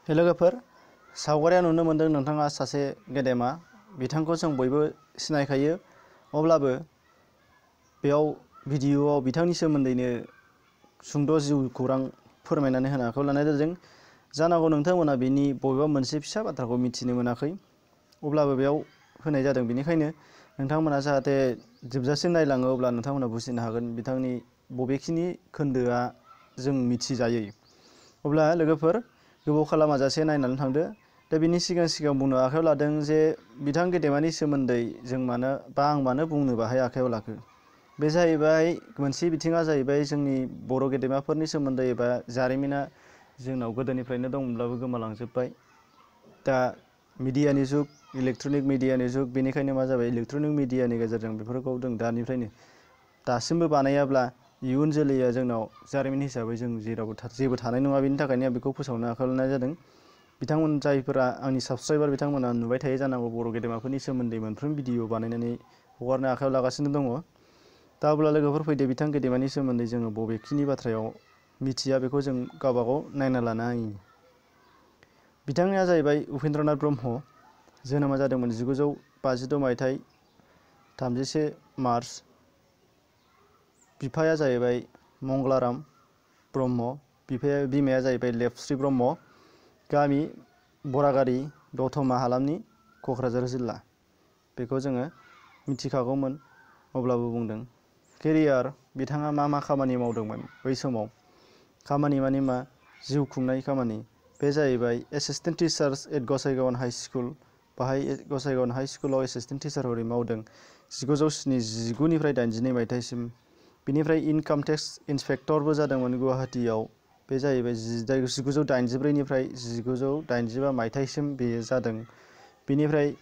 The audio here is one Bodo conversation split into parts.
लोगोफोर सावगारियाव नुनो मोनदों नोंथाङा सासे गेदेमा बिथांखौ जों बयबो सिनायखायो अब्लाबो बेयाव भिडिअआव बिथांनि सोमोन्दैनो सुंद' जिउ खौरां फोरमायनानै होनो आखायाव लानाय जादों। जानांगौ नोंथांमोना बेनि बबेबा मोनसे फिसा बाथ्राखौ मिथिनो मोनाखै अब्लाबो बेयाव होनाय जादों। बेनिखायनो नोंथांमोना जाहाथे जोबजासिम नायलाङो अब्ला नोंथांमोना बुजिनो हागोन बिथांनि बबेखिनि खोन्दोआ जों मिथिजायै। अब्ला लोगोफोर गोबाव खालामाजासे नायनानै थांदो। दा बिनि सिगां बुंनो आखायाव लादों जे बिथां गेदेमानि सोमोन्दै जों आं मानो बुंनो बाहाय आखायाव लाखो। बे जाहैबाय मोनसे बिथिङा जाहैबाय जोंनि बर' गेदेमाफोरनि सोमोन्दै एबा जारिमिना जोंनाव गोदोनिफ्रायनो दंमोनब्लाबो गोमालांजोब्बाय। दा मिडियानि जुग, इलेक्ट्रनिक मिडियानि जुग, बेनिखायनो मा जाबाय इलेक्ट्रनिक मिडियानि गेजेरजों बेफोरखौ जों दानिफ्रायनो दासिमबो बानायाब्ला इयुन जोलैया जोंनाव जारिमिन हिसाबै जों जेबो थानाय नङा। बेनि थाखायनो आं बेखौ फोसावनो आखायाव लानाय जादों। बिथांमोन जायफोरा आंनि साबसक्राइबार बिथांमोना नुबाय थायो जानांगौ बर' गेदेमाफोरनि सोमोन्दै मोनफ्रोम भिडिअ बानायनानै हगारनो आखायाव लागासिनो दङ। दा अब्ला लोगोफोर फैदो बिथां गेदेमानि सोमोन्दै जोङो बबेखिनि बाथ्रायाव मिथिया बेखौ जों गावबागाव नायना लानो हायो। बिथांनिया जाहैबाय उपेन्द्रनाथ ब्रह्म। जोनोमा जादोंमोन 1956 मायथाइ 31 मार्च। बिफाया जाहैबाय मंगलाराम ब्रह्म, बिमाया जाहैबाय लेपस्रि ब्रह्म। गामि बरागारि, दतमा हालामनि, क'क्राझार जिल्ला। बेखौ जोङो मिथिखागौमोन अब्लाबो बुंदों। केरियार बिथाङा मा खामानि मावदोंमोन बै समाव। खामानि माने मा, जिउ खुंनाय खामानि। बे जाहैबाय assistant teachers at Gossaigaon high school. बाहाय गसाइगाव हाइ स्कुलाव एसिस्टेन्ट टिचार महरै मावदों 1979 निफ्राय 82 मायथाइसिम। बिनिफ्राय इनकाम टेक्स इन्सपेक्टरबो जादोंमोन गुवाहाटीआव। बे जाहैबाय 1984 निफ्राय 1985 मायथाइसिम बेयो जादों। बिनिफ्राय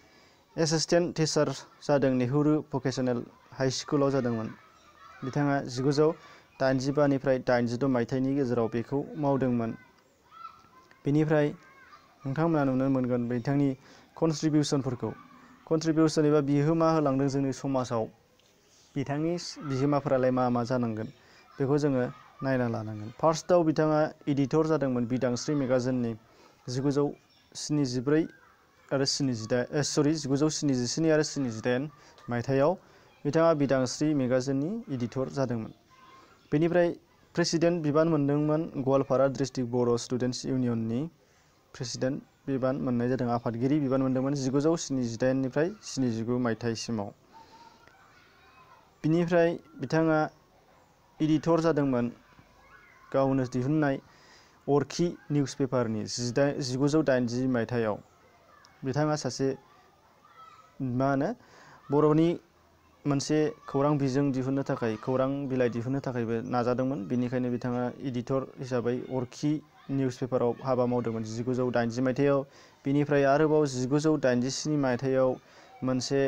एसिस्टेन्ट टिचार जादों नेहरू भकेसनेल हाइ स्कुलाव जादोंमोन। बिथाङा 1985 निफ्राय 86 मायथाइनि गेजेराव बेखौ मावदोंमोन। बेनिफ्राय नोंथांमोना नुनो मोनगोन बिथांनि कन्ट्रिबिउसन एबा बिहोमा होलांदों जोंनि समाजाव। बिथांनि बिहोमाफोरालाय मा जानांगोन बेखौ जोङो नायना लानांगोन। फार्स्टआव बिथाङा एडिटर जादोंमोन बिदांस्रि मेगाजिननि 1974 आरो 1977 आरो 78 मायथाइयाव बिथाङा बिदांस्रि मेगाजिननि एडिटर जादोंमोन। बेनिफ्राय प्रेसिडेन्ट बिबान मोनदोंमोन गवालपारा डिस्ट्रिक्ट बर' स्टुडेन्टस इउनियननि प्रेसिडेन्ट बिबान मोननाय जादों, आफादगिरि बिबान मोनदोंमोन 1978 निफ्राय 79 मायथाइसिमाव। बिनिफ्राय बिथाङा एडिटर जादोंमोन गावनो दिहुननाय अरखि निउस पेपारनि 1980 मायथाइयाव। बिथाङा सासे बर'नि मोनसे खौरां बिजों दिहुननो थाखाय, खौरां बिलाइ दिहुननो थाखायबो नाजादोंमोन। बेनिखायनो बिथाङा एडिटर हिसाबै अरखि निउस पेपाराव हाबा मावदोंमोन 1980 मायथाइयाव। बिनिफ्राय आरोबाव 1987 मायथाइयाव मोनसे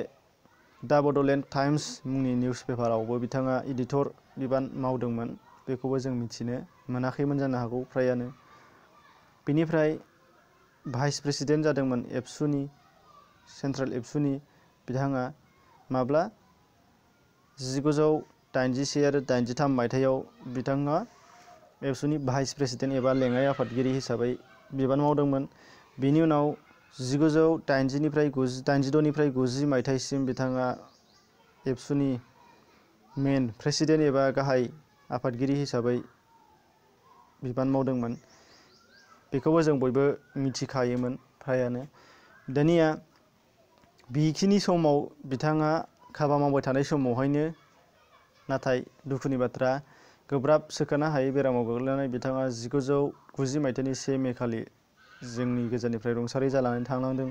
दा बड'लेण्ड टाइम्स मुंनि निउस पेपारावबो बिथाङा एडिटर बिबान मावदोंमोन। बेखौबो जों मिथिनो मोनाखैमोन जानो हागौ फ्रायानो। बेनिफ्राय भाइस प्रेसिडेन्ट जादोंमोन एबसुनि, सेन्ट्रेल एबसुनि। बिथाङा माब्ला 1981 आरो 83 मायथाइयाव बिथाङा एबसुनि भाइस प्रेसिडेन्ट एबा लेङाइ आफादगिरि हिसाबै बिबान मावदोंमोन। बेनि उनाव 1982 निफ्राय 90 मायथाइसिम बिथाङा एबसुनि मेन प्रेसिडेन्ट एबा गाहाय आफादगिरि हिसाबै बिबान मावदोंमोन। बेखौबो जों बयबो मिथिखायोमोन फ्रायानो। दानिया बेखिनि समाव बिथाङा हाबा मावबाय थानाय समावहायनो नाथाय दुखुनि बाथ्रा गोब्राब सोखानो हायै बेरामाव गोग्लैनानै बिथाङा 1990 मायथाइनि 1 मे खालि जोंनि गेजेरनिफ्राय रुंसारि जानानै थांनांदों।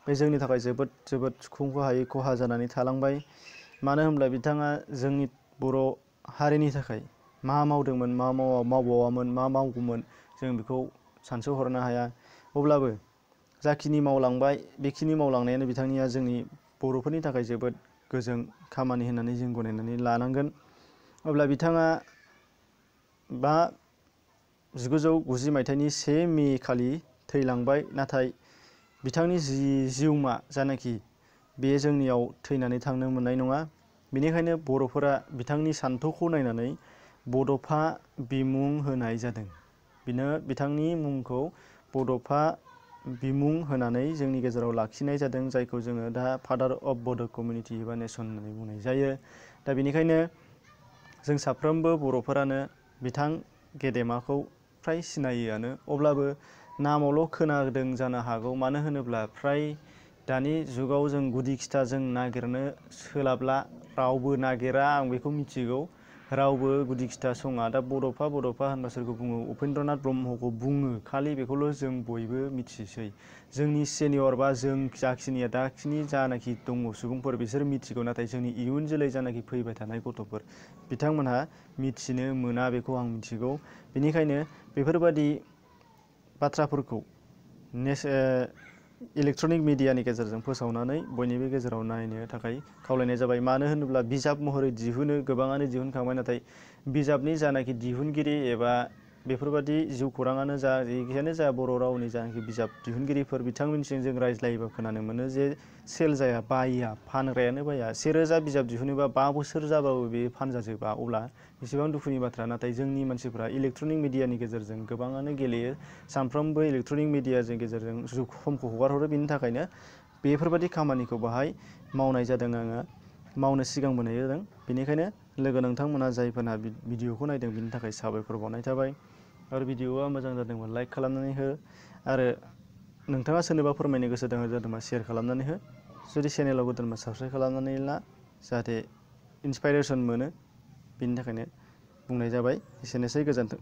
बे जोंनि थाखाय जोबोद सुखुंखौ हायै खहा जानानै थालांबाय। मानो होनब्ला बिथाङा जोंनि बर' हारिनि थाखाय मा मावदोंमोन, मा मावबावामोन, मा मावगौमोन जों बेखौ सानस'हरनो हाया। अब्लाबो जाखिनि मावलांबाय बेखिनि मावलांनायानो बिथांनिया जोंनि बर'फोरनि थाखाय जोबोद गोजों खामानि होननानै जों गनायनानै लानांगोन। अब्ला बिथाङा 1990 मायथाइनि 1 मे खालि थैलांबाय। नाथाय बिथांनि जिउमा जानाखि बे जोंनियाव थैनानै थांनो मोननाय नङा। बेनिखायनो बर'फोरा बिथांनि सान्थौखौ नायनानै बड'फा बिमुं होनाय जादों। बिथांनि मुंखौ बड'फा बिमुं होनानै जोंनि गेजेराव लाखिनाय जादों, जायखौ जोङो दा फादार अफ बड' कमिउनिटि एबा नेसन होननानै बुंनाय जायो। दा बेनिखायनो जों साफ्रोमबो बर'फोरानो बिथां गेदेमाखौ फ्राय सिनायोआनो, अब्लाबो नामावल' खोनादों जानो हागौ। मानो होनोब्ला फ्राय दानि जुगाव जों गुदि खिथा जों नागिरनो सोलाबला, रावबो नागिरा, आं बेखौ मिथिगौ। रावबो गुदि खिथा सङा। दा बड'फा होनबा सोरखौ बुङो? उपेन्द्रनाथ ब्रह्मखौ बुङो, खालि बेखौल' जों बयबो मिथिसै। जोंनि सेनियर बा जों जाखिनिया दाखिनि जानाखि दङ सुबुंफोर बिसोर मिथिगौ, नाथाय जोंनि इयुन जोलै जानाखि फैबाय थानाय गथ'फोर बिथांमोनहा मिथिनो मोना, बेखौ आं मिथिगौ। बेनिखायनो बेफोरबादि बाथ्राफोरखौ इलेक्ट्रनिक मिडियानि गेजेरजों फोसावनानै बयनिबो गेजेराव नायनो थाखाय खावलायनाय जाबाय। मानो होनोब्ला बिजाब महरै दिहुनो, गोबाङानो दिहुनखांबाय, नाथाय बिजाबनि जानाखि दिहुनगिरि एबा बेफोरबादि जिउ खौराङानो जा, जेखियानो जा, बर' रावनि जानाखि बिजाब दिहुनगिरिफोर बिथांमोननिजों जों रायज्लायोबा खोनानो मोनो जे सेल जाया, बाया, फानग्रायानो बाया। 1000 बिजाब दिहुनोबा 5 बोसोर जाबाबो बे फानजाजोबा, अब्ला एसेबां दुखुनि बाथ्रा। नाथाय जोंनि मानसिफ्रा इलेक्ट्रनिक मिडियानि गेजेरजों गोबाङानो गेलेयो, सानफ्रोमबो इलेक्ट्रनिक मिडियानि गेजेरजों समखौ हगारहरो। बेनि थाखायनो बेफोरबादि खामानिखौ बाहाय मावनाय जादों, आङो मावनो सिगांबोनाय जादों। बेनिखायनो लोगो नोंथांमोना जायफोरना भिडिअखौ नायदों बिनि थाखाय साबायखर बावनाय थाबाय। आरो भिडिअआ मोजां जादोंबा लाइक खालामनानै हो, आरो नोंथाङा सोरनोबा फोरमायनो गोसो जादोंबा शेयार खालामनानै हो। जुदि चेनेलाव गोदानबा साबस्क्राइब खालामनानै ला, जाहाथे इन्सपाइरेसन मोनो। बेनि थाखायनो बुंनाय जाबाय। एसेनोसै, गोजोन्थों।